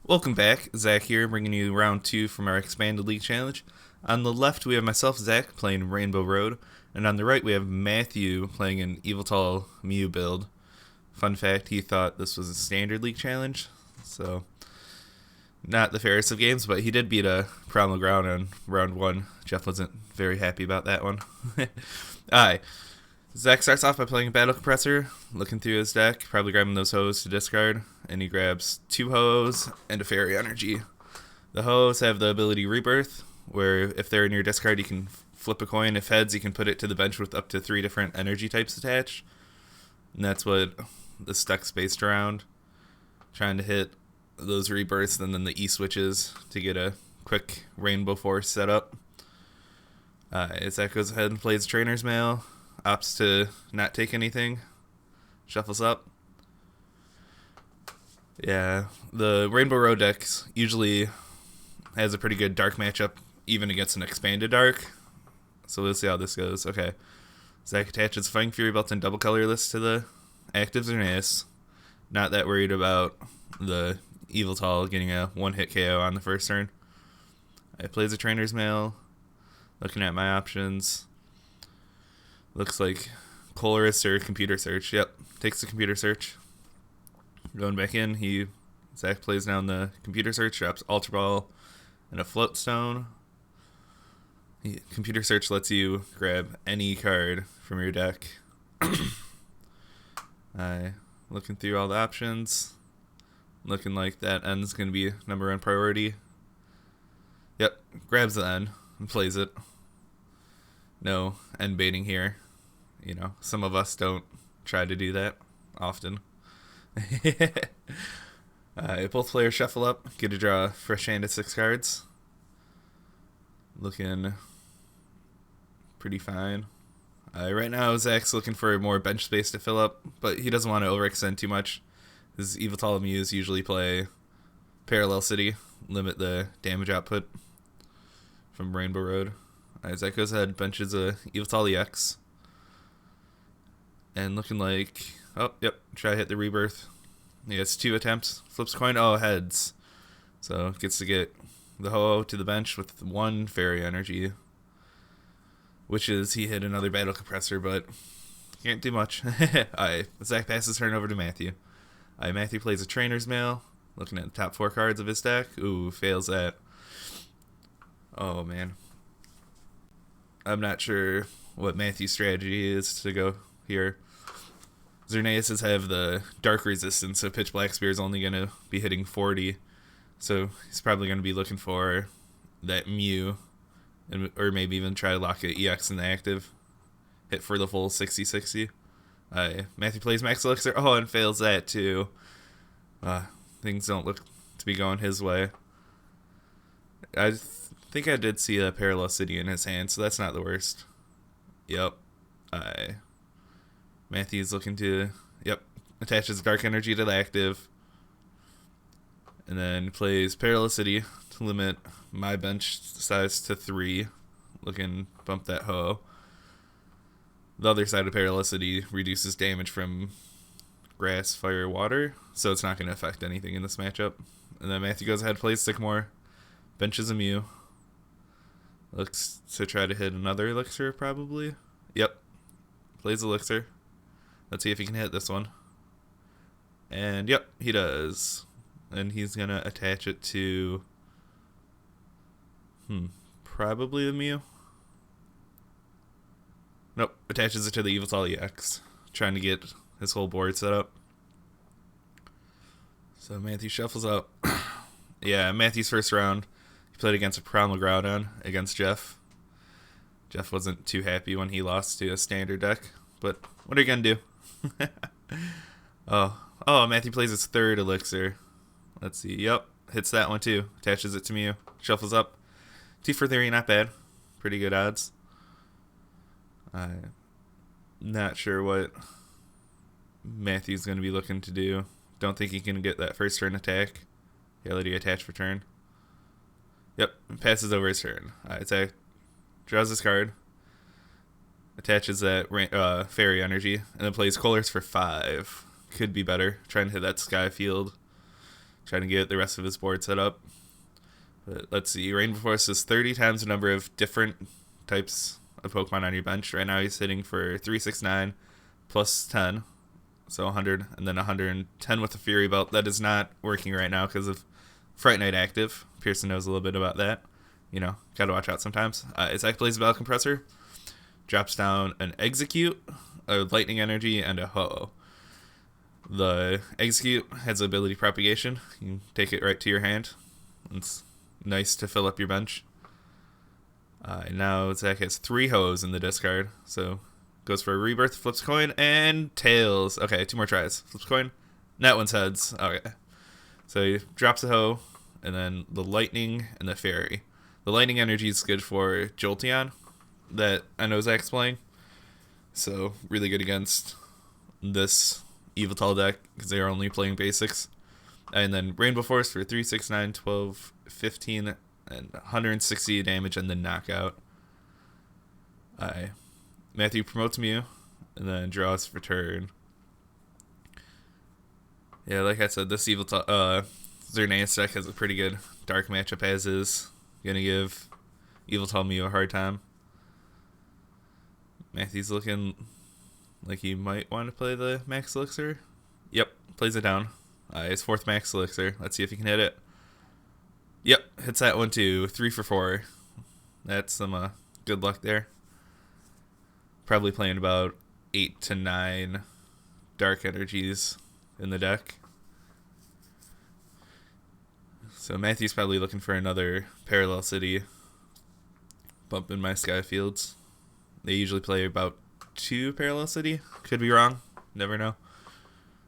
Welcome back, Zack here, bringing you round 2 from our Expanded League Challenge. On the left, we have myself, Zack, playing Rainbow Road, and on the right, we have Matthew playing an Yveltal Mew build. Fun fact, he thought this was a Standard League Challenge, so not the fairest of games, but he did beat a Primal Ground on round 1. Jeff wasn't very happy about that one. Alright, Zack starts off by playing a Battle Compressor, looking through his deck, probably grabbing those hoes to discard, and he grabs 2 hoes and a Fairy Energy. The hoes have the ability Rebirth, where if they're in your discard, you can flip a coin. If heads, you can put it to the bench with up to 3 different energy types attached. And that's what this deck's based around, trying to hit those Rebirths and then the E-switches to get a quick Rainbow Force set up. Zack goes ahead and plays Trainer's Mail, opts to not take anything, shuffles up. Yeah, the Rainbow Road decks usually has a pretty good dark matchup, even against an expanded dark. So we'll see how this goes. Okay, Zack attaches Fighting Fury Belt and double colorless to the actives or Naeus. Not that worried about the Yveltal getting a one-hit KO on the first turn. I plays a Trainer's Mail, looking at my options. Looks like Colorist or Computer Search. Yep, takes the Computer Search. Going back in, Zack plays down the Computer Search, drops Ultra Ball and a Float Stone. Computer Search lets you grab any card from your deck. Looking through all the options. Looking like that N's going to be number 1 priority. Yep, grabs the N and plays it. No N baiting here. You know, some of us don't try to do that often. Both players shuffle up, get to draw a fresh hand of 6 cards. Looking pretty fine. Right now, Zack's looking for more bench space to fill up, but he doesn't want to overextend too much. His Yveltal Muse usually play Parallel City, limit the damage output from Rainbow Road. Zack goes ahead, benches a Yveltal EX. And looking like, oh, yep, try to hit the Rebirth. He has 2 attempts, flips coin, oh, heads. So gets to get the Ho-Oh to the bench with 1 Fairy Energy. Wishes he hit another Battle Compressor, but can't do much. Zack passes turn over to Matthew. Matthew plays a Trainer's Mail, looking at the top 4 cards of his deck. Ooh, fails that. Oh, man. I'm not sure what Matthew's strategy is to go here. Xerneas have the dark resistance, so Pitch Black Spear is only going to be hitting 40. So he's probably going to be looking for that Mew, or maybe even try to lock an EX in the active. Hit for the full 60-60. Matthew plays Max Elixir. Oh, and fails that too. Things don't look to be going his way. I think I did see a Parallel City in his hand, so that's not the worst. Yep. Matthew's looking to, attaches Dark Energy to the active. And then plays Parallel City to limit my bench size to 3. Looking bump that Ho. The other side of Parallel City reduces damage from grass, fire, water, so it's not going to affect anything in this matchup. And then Matthew goes ahead, plays Sycamore, benches a Mew. Looks to try to hit another Elixir, probably. Yep. Plays Elixir. Let's see if he can hit this one. And yep, he does. And he's going to attach it to probably the Mew. Nope, attaches it to the Yveltal EX. Trying to get his whole board set up. So Matthew shuffles up. Yeah, Matthew's first round, he played against a Primal Groudon against Jeff. Jeff wasn't too happy when he lost to a standard deck, but what are you going to do? Oh, Matthew plays his 3rd Elixir. Let's see, yep, hits that one too. Attaches it to Mew, shuffles up. 2 for 3, not bad. Pretty good odds. I'm not sure what Matthew's going to be looking to do. Don't think he can get that first turn attack. Yeah, let you attach for turn. Yep, passes over his turn. Zack draws his card, attaches that Fairy Energy, and then plays Colors for 5. Could be better. Trying to hit that Sky Field trying to get the rest of his board set up. But let's see. Rainbow Force is 30 times the number of different types of Pokemon on your bench. Right now he's hitting for 369 plus 10. So 100, and then 110 with the Fury Belt. That is not working right now because of Fright Night active. Pearson knows a little bit about that. You know, gotta watch out sometimes. Zack plays Battle Compressor. Drops down an Execute, a Lightning Energy, and a Ho-Oh. The Execute has the ability Propagation. You can take it right to your hand. It's nice to fill up your bench. Now Zack has 3 Ho-Ohs in the discard. So goes for a Rebirth, flips coin, and Tails. Okay, 2 more tries. Flips coin. That one's heads. Okay. So he drops a Ho, and then the Lightning and the Fairy. The Lightning Energy is good for Jolteon, that I know Zack's playing. So really good against this Yveltal deck because they are only playing basics. And then Rainbow Force for 3, 6, 9, 12, 15, and 160 damage and then knockout. Matthew promotes Mew and then draws for turn. Yeah, like I said, this Yveltal Xerneas deck has a pretty good dark matchup as is. Gonna give Yveltal Mew a hard time. Matthew's looking like he might want to play the Max Elixir. Yep, plays it down. His 4th Max Elixir. Let's see if he can hit it. Yep, hits that one too. 3 for 4. That's some good luck there. Probably playing about 8 to 9 Dark Energies in the deck. So Matthew's probably looking for another Parallel City. Bump in my Skyfields. They usually play about 2 Parallel City. Could be wrong. Never know.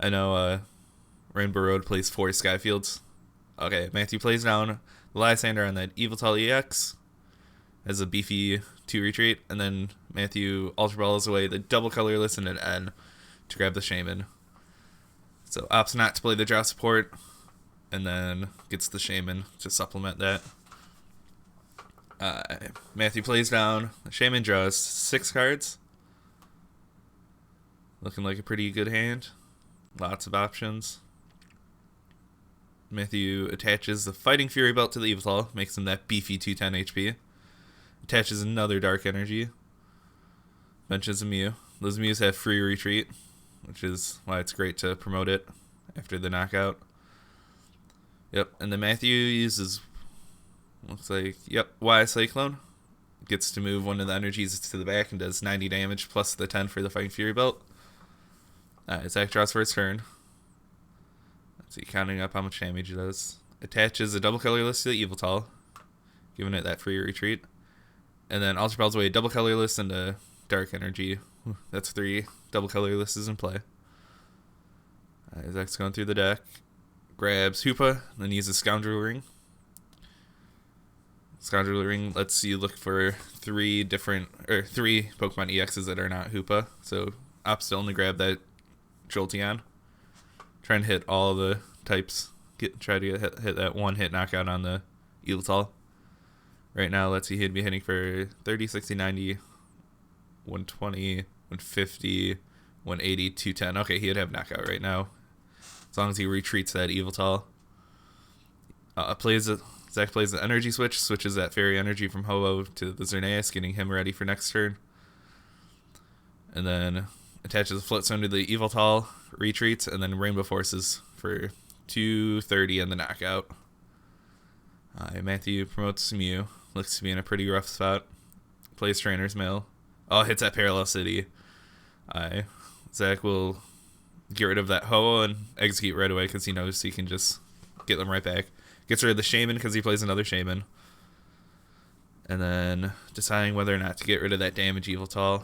I know Rainbow Road plays 4 Skyfields. Okay, Matthew plays down the Lysander on that Yveltal EX as a beefy 2 retreat. And then Matthew Ultra Balls away the double colorless and an N to grab the Shaman. So opts not to play the draw support and then gets the Shaman to supplement that. Matthew plays down. The Shaman draws 6 cards. Looking like a pretty good hand. Lots of options. Matthew attaches the Fighting Fury Belt to the Yveltal. Makes him that beefy 210 HP. Attaches another Dark Energy. Benches a Mew. Those Mews have free retreat, which is why it's great to promote it after the knockout. Yep, and then Matthew uses... Looks like, yep, Y Cyclone. Gets to move one of the energies to the back and does 90 damage plus the 10 for the Fighting Fury Belt. Zack draws for his turn. Let's see, counting up how much damage it does. Attaches a double colorless to the Yveltal, giving it that free retreat. And then Ultra Balls away double colorless and a Dark Energy. That's 3 double colorlesses in play. Zack's going through the deck. Grabs Hoopa, then uses Scoundrel Ring. Scoundrel Ring lets you look for 3 Pokemon EXs that are not Hoopa. So opts to only grab that Jolteon. Trying to hit all the types. Try to hit that 1-hit knockout on the Yveltal. Right now, let's see, he'd be hitting for 30, 60, 90, 120, 150, 180, 210. Okay, he'd have knockout right now. As long as he retreats that Yveltal. Zack plays the energy switch, switches that fairy energy from Ho-Oh to the Xerneas, getting him ready for next turn. And then attaches a Float Stone to the Yveltal, retreats, and then Rainbow Forces for 230 and the knockout. Matthew promotes Mew. Looks to be in a pretty rough spot. Plays Trainer's Mail. Oh, hits that Parallel City. Zack will get rid of that Ho-Oh and execute right away because he knows he can just get them right back. Gets rid of the Shaman because he plays another Shaman. And then deciding whether or not to get rid of that damage Yveltal.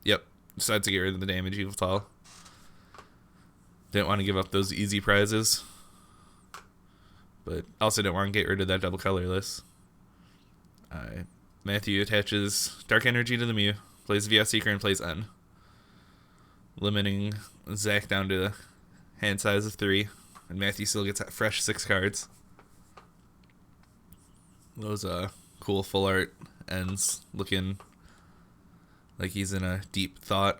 Yep, decides to get rid of the damage Yveltal. Didn't want to give up those easy prizes. But also didn't want to get rid of that double colorless. Matthew attaches Dark Energy to the Mew. Plays VS Seeker and plays N. Limiting Zack down to the hand size of 3. And Matthew still gets that fresh 6 cards. Those cool full art ends looking like he's in a deep thought.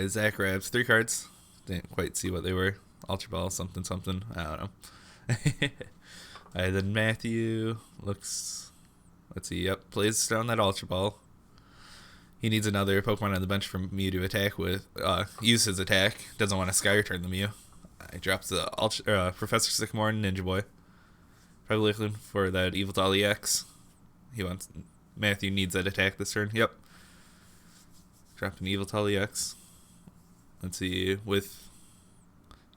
Zack grabs 3 cards. Didn't quite see what they were. Ultra Ball, something, something. I don't know. Alright, then Matthew looks... Let's see, yep, plays down that Ultra Ball. He needs another Pokemon on the bench for Mew to attack with. Use his attack. Doesn't want to Sky Return the Mew. He drops the Professor Sycamore and Ninja Boy. Probably looking for that Yveltal EX. Matthew needs that attack this turn. Yep. Dropping Yveltal EX. Let's see, with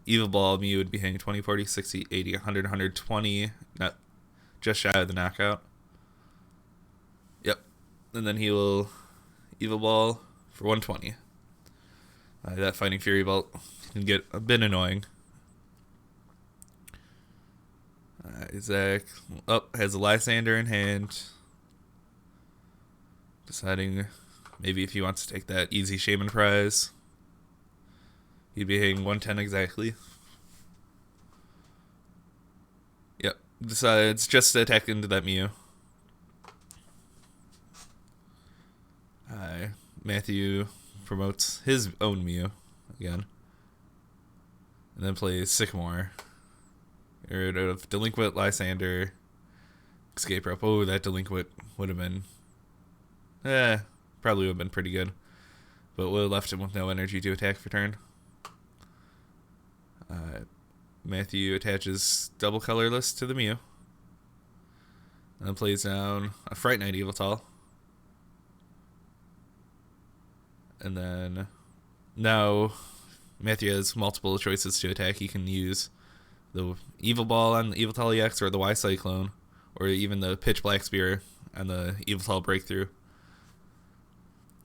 Evil Ball, Mew would be hitting 20, 40, 60, 80, 100, 120. Not just shy of the knockout. Yep. And then he will Evil Ball for 120. That Fighting Fury Bolt can get a bit annoying. Zack has a Lysander in hand. Deciding maybe if he wants to take that easy Shaman prize. He'd be hitting 110 exactly. Yep. Decides just to attack into that Mew. Matthew promotes his own Mew again. And then plays Sycamore. Get rid of Delinquent, Lysander, Escape Rope. Oh, that Delinquent would have been... probably would have been pretty good. But would have left him with no energy to attack for turn. Matthew attaches double colorless to the Mew. And then plays down a Fright Night Yveltal. And then now Matthew has multiple choices to attack. He can use the Evil Ball on the Yveltal EX or the Y Cyclone, or even the Pitch Black Spear and the Yveltal Breakthrough.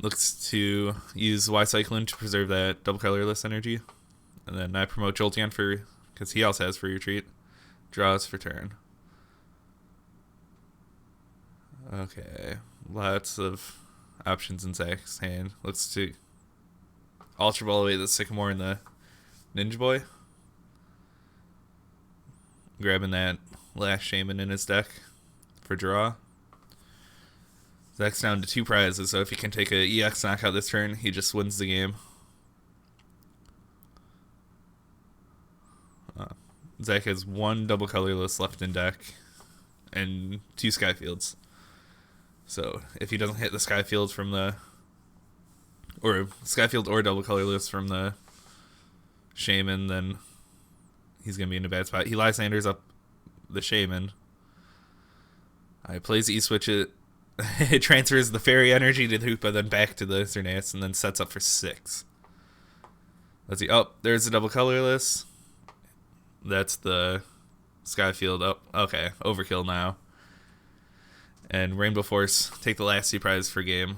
Looks to use Y Cyclone to preserve that double colorless energy. And then I promote Jolteon for, because he also has Free Retreat. Draws for turn. Okay, lots of options in Zack's hand. Looks to Ultra Ball away the Sycamore and the Ninja Boy. Grabbing that last Shaman in his deck for draw. Zack's down to 2 prizes, so if he can take a EX knockout this turn, he just wins the game. Zack has 1 double colorless left in deck and 2 Skyfields. So if he doesn't hit the Skyfield from the... or Skyfield or double colorless from the Shaman, then he's going to be in a bad spot. He Lysanders up the Shaman. Plays E-Switch it. It transfers the Fairy Energy to the Hoopa, then back to the Xerneas, and then sets up for 6. Let's see. Oh, there's the double colorless. That's the Skyfield. Oh, okay. Overkill now. And Rainbow Force take the last 2 prizes for game.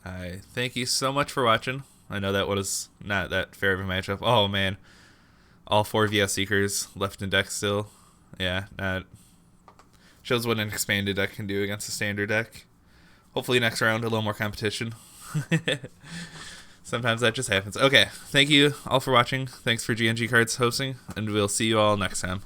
I thank you so much for watching. I know that was not that fair of a matchup. Oh, man. All 4 VS Seekers left in deck still. Yeah, not... shows what an expanded deck can do against a standard deck. Hopefully next round a little more competition. Sometimes that just happens. Okay, thank you all for watching. Thanks for GNG Cards hosting, and we'll see you all next time.